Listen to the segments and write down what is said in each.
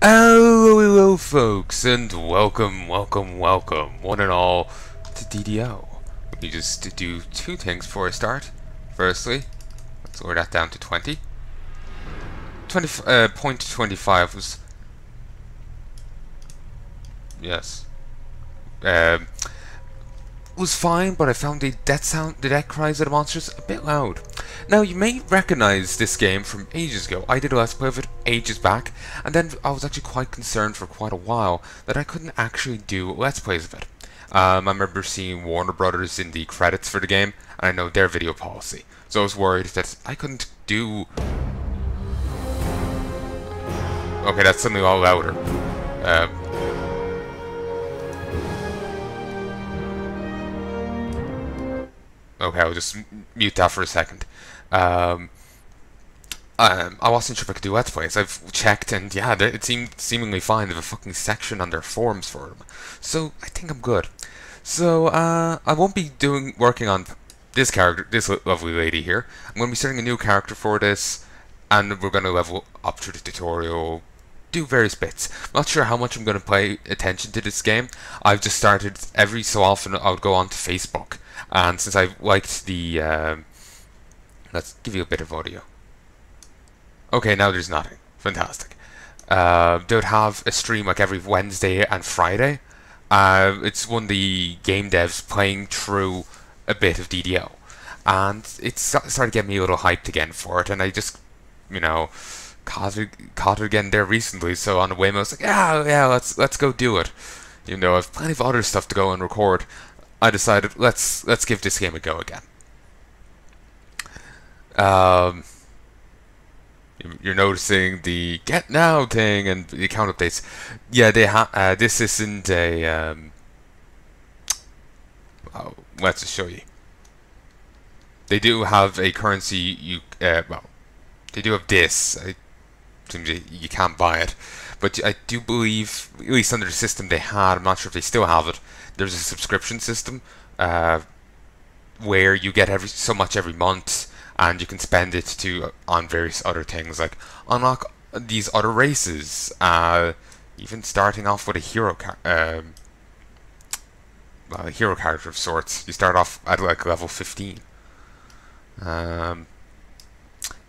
Hello, folks, and welcome, one and all, to DDO. Let me just do two things before I start. Firstly, let's lower that down to 20. 0.25 was... Yes. Was fine, but I found the death cries of the monsters a bit loud. Now, you may recognize this game from ages ago. I did a Let's Play of it ages back, and then I was actually quite concerned for quite a while that I couldn't actually do Let's Plays of it. I remember seeing Warner Brothers in the credits for the game, and I know their video policy. So I was worried that I couldn't do... Okay, that's something a lot louder. Okay, I'll just mute that for a second. I wasn't sure if I could do Let's Plays. I've checked, and yeah, it seemed seemingly fine. They have a fucking section on their forums for them. So, I think I'm good. So, I won't be working on this character, this lovely lady here. I'm going to be starting a new character for this, and we're going to level up through the tutorial, do various bits. I'm not sure how much I'm going to pay attention to this game. I've just started, every so often I'll go onto Facebook. And since I liked the, let's give you a bit of audio. Okay, now there's nothing. Fantastic. They would have a stream like every Wednesday and Friday. It's one of the game devs playing through a bit of DDO. And it started getting me a little hyped again for it. And I just, you know, caught it again there recently. So on a whim I was like, yeah, let's go do it. You know, I've plenty of other stuff to go and record. I decided let's give this game a go again. You're noticing the get now thing and the account updates. Yeah, they this isn't a oh, let's just show you. They do have a currency well, they do have this. You can't buy it, but I do believe, at least under the system they had, I'm not sure if they still have it, there's a subscription system where you get so much every month, and you can spend it on various other things, like unlock these other races, even starting off with a hero character of sorts. You start off at like level 15.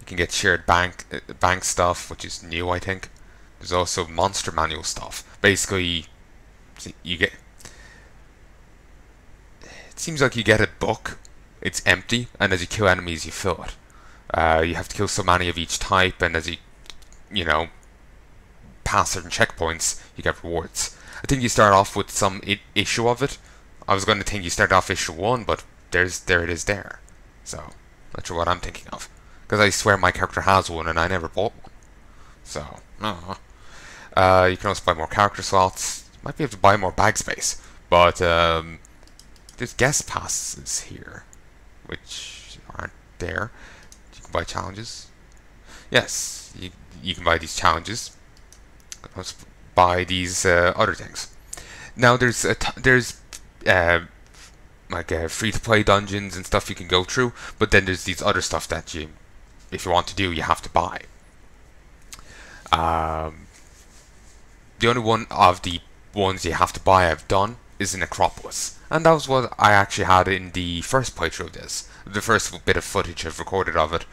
You can get shared bank stuff, which is new, I think. There's also monster manual stuff. Basically, you get... It seems like you get a book. It's empty, and as you kill enemies, you fill it. You have to kill so many of each type, and as you know, pass certain checkpoints, you get rewards. I think you start off with some issue of it. I was going to think you start off issue 1, but there it is there. So, not sure what I'm thinking of. Because I swear my character has one, and I never bought one. So, you can also buy more character slots. You might be able to buy more bag space. But, there's guest passes here, which aren't there. You can buy challenges. Yes, you can buy these challenges. You can also buy these other things. Now, there's free-to-play dungeons and stuff you can go through, but then there's these other stuff that if you want to do, you have to buy. The only one of the ones you have to buy I've done is an Acropolis, and that was what I actually had in the first playthrough of this. The first bit of footage I've recorded of it.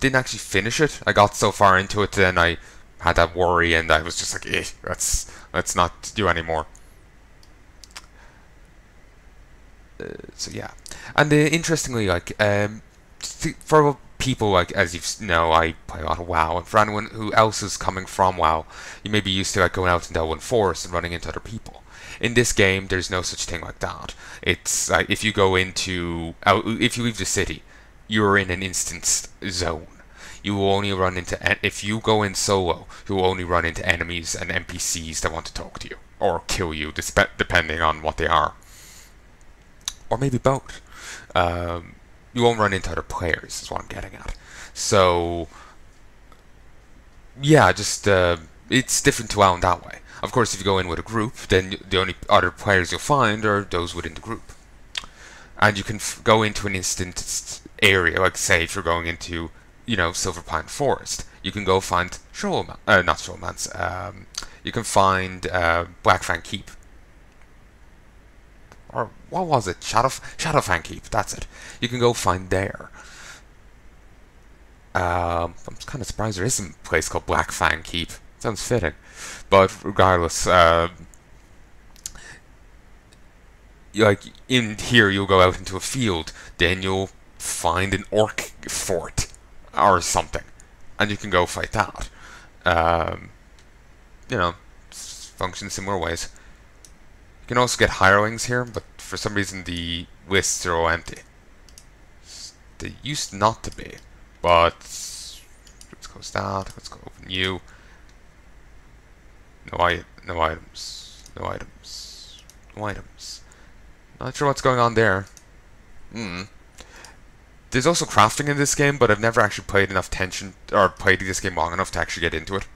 Didn't actually finish it. I got so far into it, then I had that worry, and I was just like, let's not do anymore. So yeah, and interestingly, like for people, like, as you know, I play a lot of WoW, and for anyone who else is coming from WoW, you may be used to like going out into Elven Forest and running into other people. In this game, there's no such thing like that. It's like if you leave the city, you're in an instanced zone. You will only run into if you go in solo, you will only run into enemies and NPCs that want to talk to you or kill you, depending on what they are, or maybe both. You won't run into other players, is what I'm getting at. So, yeah, just, it's different to WoW in that way. Of course, if you go in with a group, then the only other players you'll find are those within the group. And you can go into an instanced area, like say if you're going into you know, Silver Pine Forest. You can go find not Showman's. You can find Blackfang Keep, or what was it? Shadowfang Keep. That's it. You can go find there. I'm kind of surprised there isn't a place called Blackfang Keep. Sounds fitting, but regardless, like in here, you'll go out into a field, then you'll find an orc fort or something, and you can go fight that. You know, function similar ways. You can also get hirelings here, but for some reason the lists are all empty. They used not to be, but let's close that. Let's go open you. No items. No items. No items. Not sure what's going on there. There's also crafting in this game, but I've never actually played enough tension or played this game long enough to actually get into it.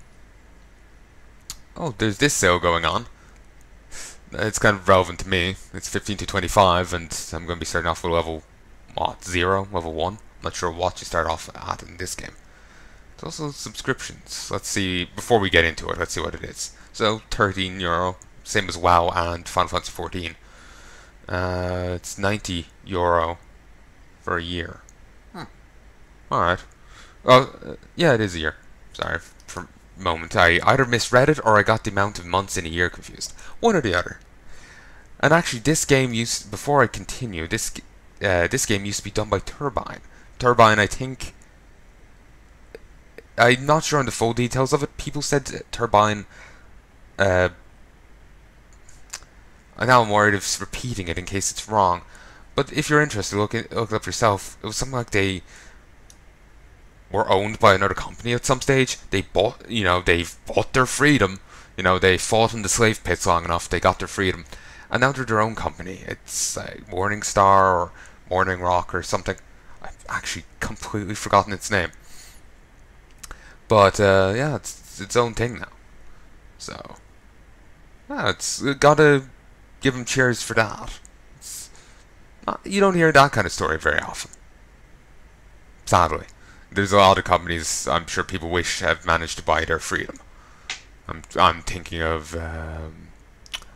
Oh, there's this sale going on. It's kind of relevant to me. It's 15 to 25, and I'm going to be starting off with level 0, level 1. I'm not sure what you start off at in this game. There's also subscriptions. Let's see, before we get into it, let's see what it is. So, €13, same as WoW and Final Fantasy 14. It's €90 for a year. Alright. Oh, yeah, it is a year. Sorry for a moment. I either misread it or I got the amount of months in a year confused. One or the other. And actually, this game used, before I continue, this game used to be done by Turbine. Turbine, I think, I'm not sure on the full details of it. People said Turbine, now I'm worried of repeating it in case it's wrong. But if you're interested, look it up yourself. It was something like they were owned by another company at some stage. They bought, they've bought their freedom. They fought in the slave pits long enough. They got their freedom, and now they're their own company. It's Morning Star or Morning Rock or something. I've actually completely forgotten its name. But yeah, it's its own thing now. So yeah, it's gotta give them cheers for that. You don't hear that kind of story very often. Sadly, there's a lot of companies I'm sure people wish have managed to buy their freedom. I'm thinking of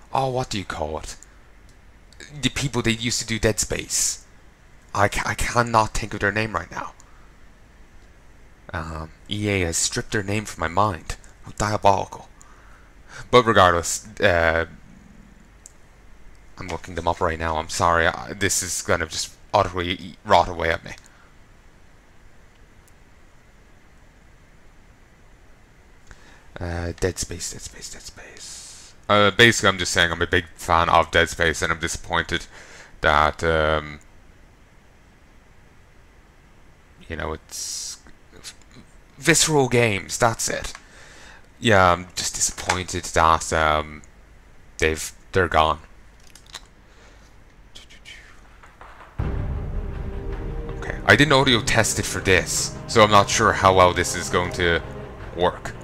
what do you call it? The people that used to do Dead Space. I cannot think of their name right now. EA has stripped their name from my mind. How diabolical. But regardless, I'm looking them up right now. I'm sorry. This is gonna just utterly rot away at me. Dead Space. Basically, I'm just saying I'm a big fan of Dead Space, and I'm disappointed that it's Visceral Games. That's it. Yeah, I'm just disappointed that they're gone. Okay, I didn't audio test it for this, so I'm not sure how well this is going to work.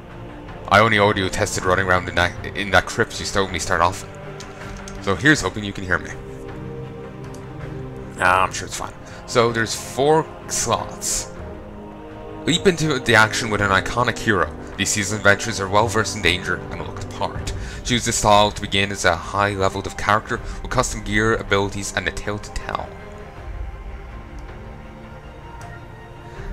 I only audio tested running around in that crypt you told me start off in. So here's hoping you can hear me. I'm sure it's fine. So there's 4 slots. Leap into the action with an iconic hero. These seasoned adventurers are well versed in danger and look the part. Choose this style to begin as a high level of character with custom gear, abilities, and a tale to tell.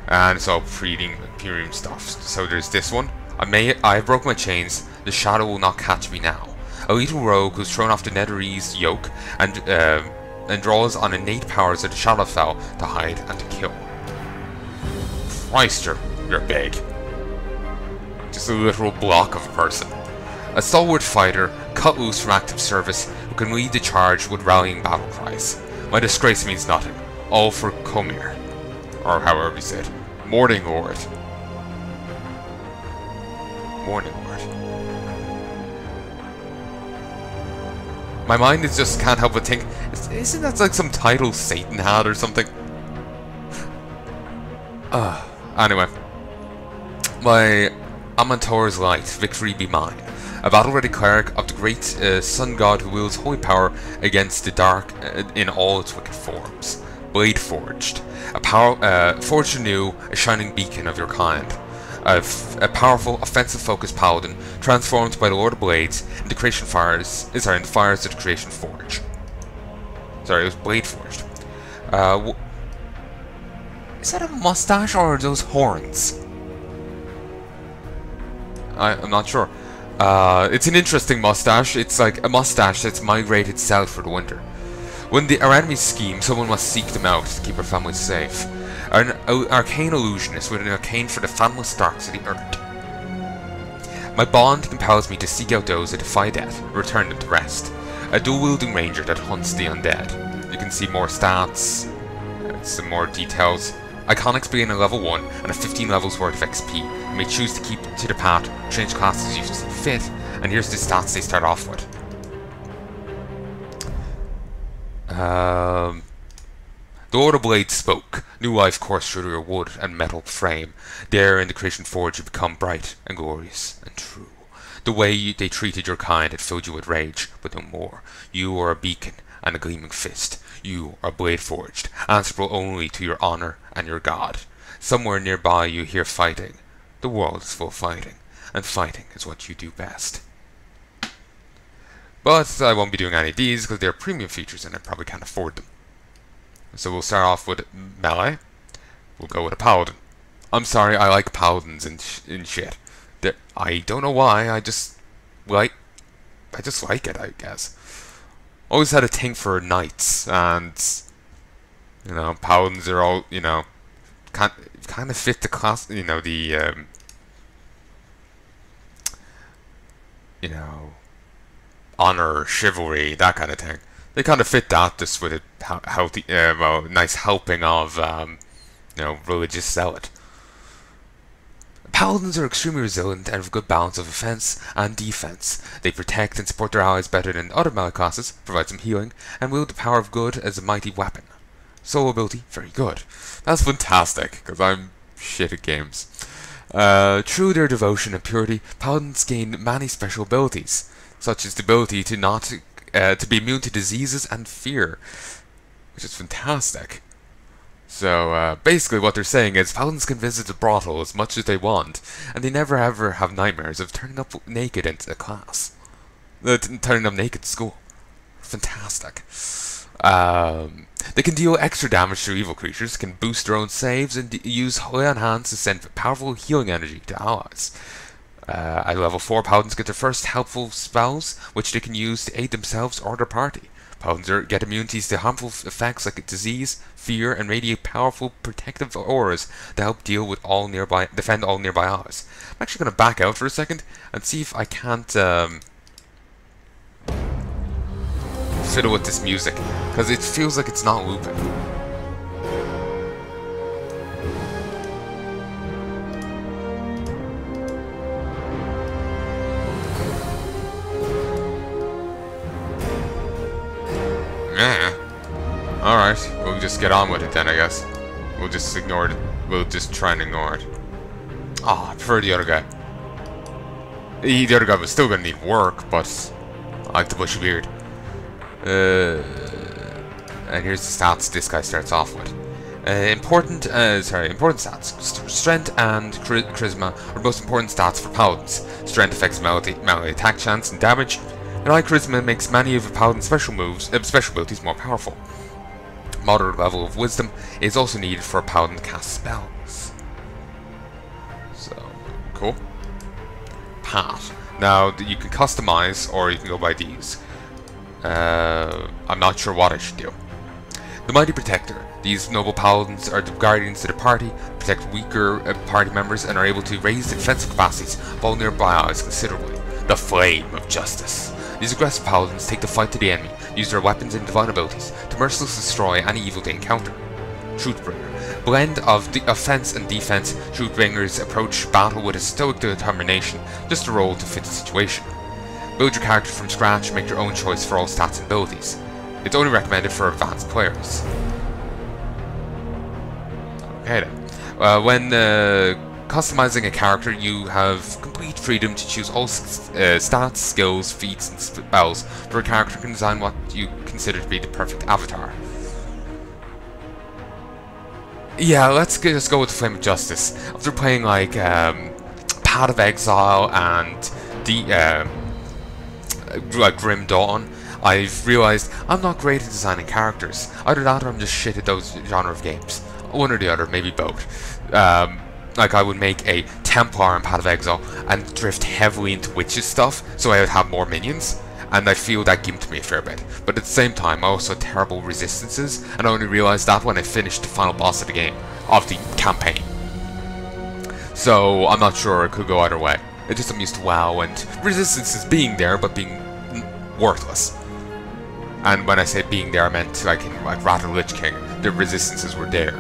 And it's all premium stuff. So there's this one. I broke my chains. The shadow will not catch me now. A little rogue who's thrown off the Netherese yoke and draws on innate powers of the Shadowfell to hide and to kill. Christ, you're big. Just a literal block of a person. A stalwart fighter, cut loose from active service, who can lead the charge with rallying battle cries. My disgrace means nothing. All for Comir. Or however you say it. Morning Lord. Morning Lord. My mind is just can't help but think, isn't that like some title Satan had or something? Anyway. My Amantor's light, victory be mine. A battle-ready cleric of the great sun god who wields holy power against the dark in all its wicked forms. Blade Forged. Forged anew, a shining beacon of your kind. A powerful, offensive-focused paladin transformed by the Lord of Blades into creation fires. Sorry, into fires of the Creation Forge. Sorry, it was Blade Forged. Is that a mustache or are those horns? I'm not sure. It's an interesting mustache. It's like a mustache that's migrated south for the winter. When our enemies scheme, someone must seek them out to keep our families safe. An arcane illusionist with an arcane for the fathomless darks of the earth. My bond compels me to seek out those that defy death and return them to rest. A dual-wielding ranger that hunts the undead. You can see more stats, some more details. Iconics begin at level 1 and have 15 levels worth of XP. You may choose to keep to the path, change classes as you see fit, and here's the stats they start off with. The Lord of Blades spoke. New life coursed through your wood and metal frame. There in the Creation Forge you become bright and glorious and true. The way they treated your kind had filled you with rage, but no more. You are a beacon and a gleaming fist. You are Blade Forged, answerable only to your honor and your god. Somewhere nearby you hear fighting. The world is full of fighting, and fighting is what you do best. But I won't be doing any of these because they're premium features and I probably can't afford them. So we'll start off with melee. We'll go with a paladin. I'm sorry, I like paladins and shit. I don't know why, I just like it, I guess. Always had a thing for knights, and you know, paladins are all, you know, kind of fit the class, you know, the you know, honor, chivalry, that kind of thing. They kind of fit that, just with a healthy, well, nice helping of, you know, religious zealot. Paladins are extremely resilient and have a good balance of offense and defense. They protect and support their allies better than other melee classes, provide some healing, and wield the power of good as a mighty weapon. Solo ability, very good. That's fantastic, because I'm shit at games. Through their devotion and purity, paladins gain many special abilities, such as the ability to be immune to diseases and fear, which is fantastic. So, basically what they're saying is paladins can visit the brothel as much as they want, and they never ever have nightmares of turning up naked into a class. Turning up naked to school. Fantastic. They can deal extra damage to evil creatures, can boost their own saves, and use Heya on hands to send powerful healing energy to allies. At level 4, paladins get their first helpful spells, which they can use to aid themselves or their party. Paladins get immunities to harmful effects like disease, fear, and radiate powerful protective auras to help defend all nearby allies. I'm actually going to back out for a second and see if I can't fiddle with this music, because it feels like it's not looping. Alright, we'll just get on with it then, I guess. We'll just ignore it. We'll just try and ignore it. Oh, I prefer the other guy. The other guy was still gonna need work, but I like the bushy beard. And here's the stats this guy starts off with. Important stats. Strength and charisma are the most important stats for paladins. Strength affects melee attack chance and damage, and high charisma makes many of the paladin's special abilities more powerful. Moderate level of wisdom is also needed for a paladin to cast spells. So, cool. Path. Now, you can customize, or you can go by these. I'm not sure what I should do. The Mighty Protector. These noble paladins are the guardians of the party, protect weaker party members, and are able to raise the defensive capacities of all nearby allies considerably. The Flame of Justice. These aggressive paladins take the fight to the enemy, use their weapons and divine abilities to mercilessly destroy any evil they encounter. Truthbringer. Blend of offense and defense, Truthbringers approach battle with a stoic determination, just a role to fit the situation. Build your character from scratch, make your own choice for all stats and abilities. It's only recommended for advanced players. Okay then. When customizing a character, you have complete freedom to choose all stats, skills, feats, and spells for a character. You can design what you consider to be the perfect avatar. Yeah, just go with the Flame of Justice. After playing like Path of Exile and the like Grim Dawn, I've realised I'm not great at designing characters. Either that or I'm just shit at those genre of games. One or the other, maybe both. Like I would make a Templar in Path of Exile and drift heavily into Witches stuff, so I would have more minions, and I feel that gimped me a fair bit. But at the same time, I also had terrible resistances, and I only realised that when I finished the final boss of the game, of the campaign. So I'm not sure, it could go either way. It's just I'm used to WoW and resistances being there, but being worthless. And when I say being there, I meant like in like Wrath of the Lich King, the resistances were there,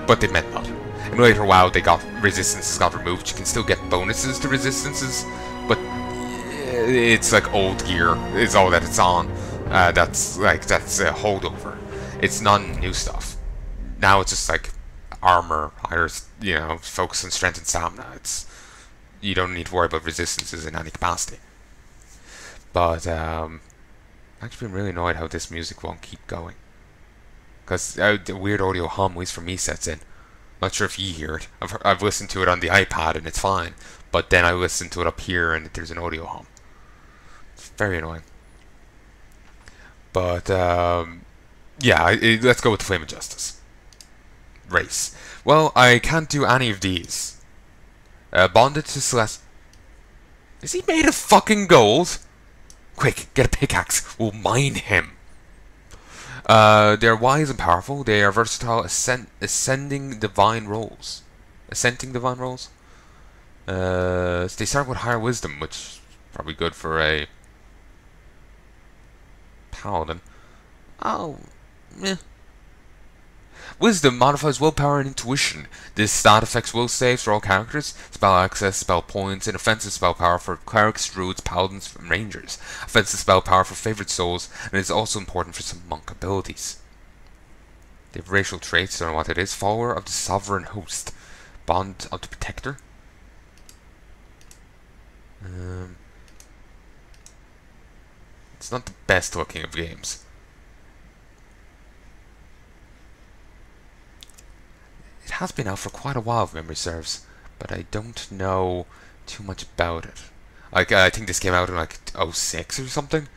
but they meant not. In later WoW, resistances got removed. You can still get bonuses to resistances, but it's like old gear is all that it's on. That's a holdover. It's not new stuff. Now it's just like armor, either focus on strength and stamina. You don't need to worry about resistances in any capacity. But I've actually been really annoyed how this music won't keep going, because the weird audio hum, at least for me, sets in. Not sure if you hear it. I've listened to it on the iPad and it's fine, but then I listen to it up here and there's an audio hum. It's very annoying. But yeah, let's go with the Flame of Justice. Race. Well, I can't do any of these. Bonded to Celeste. Is he made of fucking gold? Quick, get a pickaxe. We'll mine him. They're wise and powerful. They are versatile, ascending divine roles. Ascending divine roles? So they start with higher wisdom, which is probably good for a paladin. Oh, meh. Wisdom modifies willpower and intuition. This stat affects will saves for all characters, spell access, spell points, and offensive spell power for clerics, druids, paladins, and rangers. Offensive spell power for favorite souls, and is also important for some monk abilities. They have racial traits, don't know what it is. Follower of the sovereign host. Bond of the protector. It's not the best looking of games. It has been out for quite a while, if memory serves, but I don't know too much about it. Like, I think this came out in like '06 or something,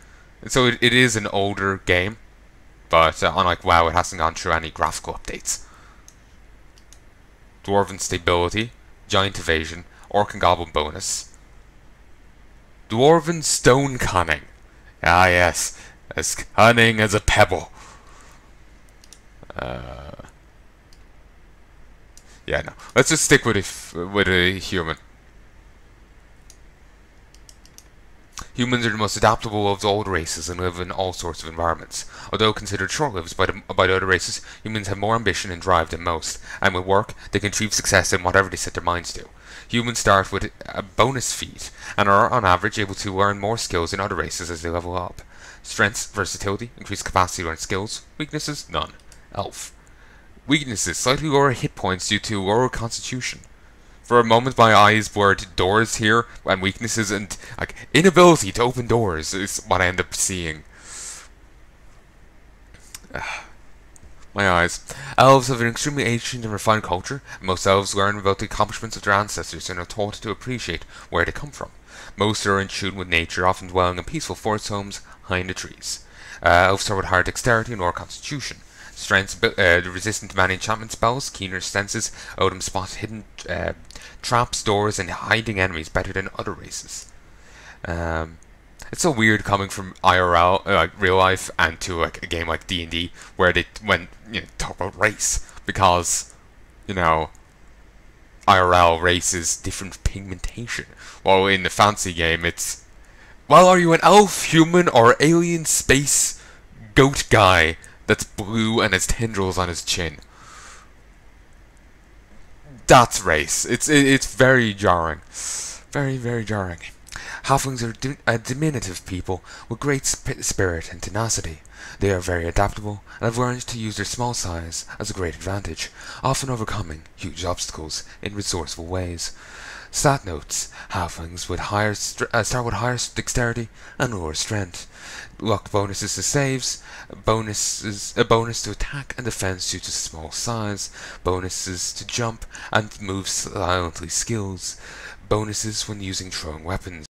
and so it is an older game, but unlike WoW, it hasn't gone through any graphical updates. Dwarven stability, giant evasion, orc and goblin bonus. Dwarven stone cunning. Ah yes, as cunning as a pebble. Yeah, no. Let's just stick with a human. Humans are the most adaptable of all the races and live in all sorts of environments. Although considered short-lived by the other races, humans have more ambition and drive than most, and with work, they can achieve success in whatever they set their minds to. Humans start with a bonus feat, and are on average able to learn more skills than other races as they level up. Strengths, versatility, increased capacity to learn skills. Weaknesses, none. Elf. Weaknesses, slightly lower hit points due to lower constitution. For a moment my eyes blurred doors here, and weaknesses and like inability to open doors is what I end up seeing. My eyes. Elves have an extremely ancient and refined culture, and most elves learn about the accomplishments of their ancestors and are taught to appreciate where they come from. Most are in tune with nature, often dwelling in peaceful forest homes high in the trees. Elves start with higher dexterity and lower constitution. Strengths, resistant to many enchantment spells, keener senses, allow them spot hidden traps, doors, and hiding enemies better than other races. It's so weird coming from IRL, like real life, and to like a game like D&D, where they talk about race, because IRL race is different pigmentation, while in the fantasy game it's, well, are you an elf, human, or alien space goat guy that's blue and has tendrils on his chin? That's race. It's very jarring. Very, very jarring. Halflings are a diminutive people with great spirit and tenacity. They are very adaptable and have learned to use their small size as a great advantage, often overcoming huge obstacles in resourceful ways. Stat notes: halflings with start with higher dexterity and lower strength. Luck bonuses to saves, a bonus to attack and defense due to small size, bonuses to jump and move silently skills, bonuses when using throwing weapons.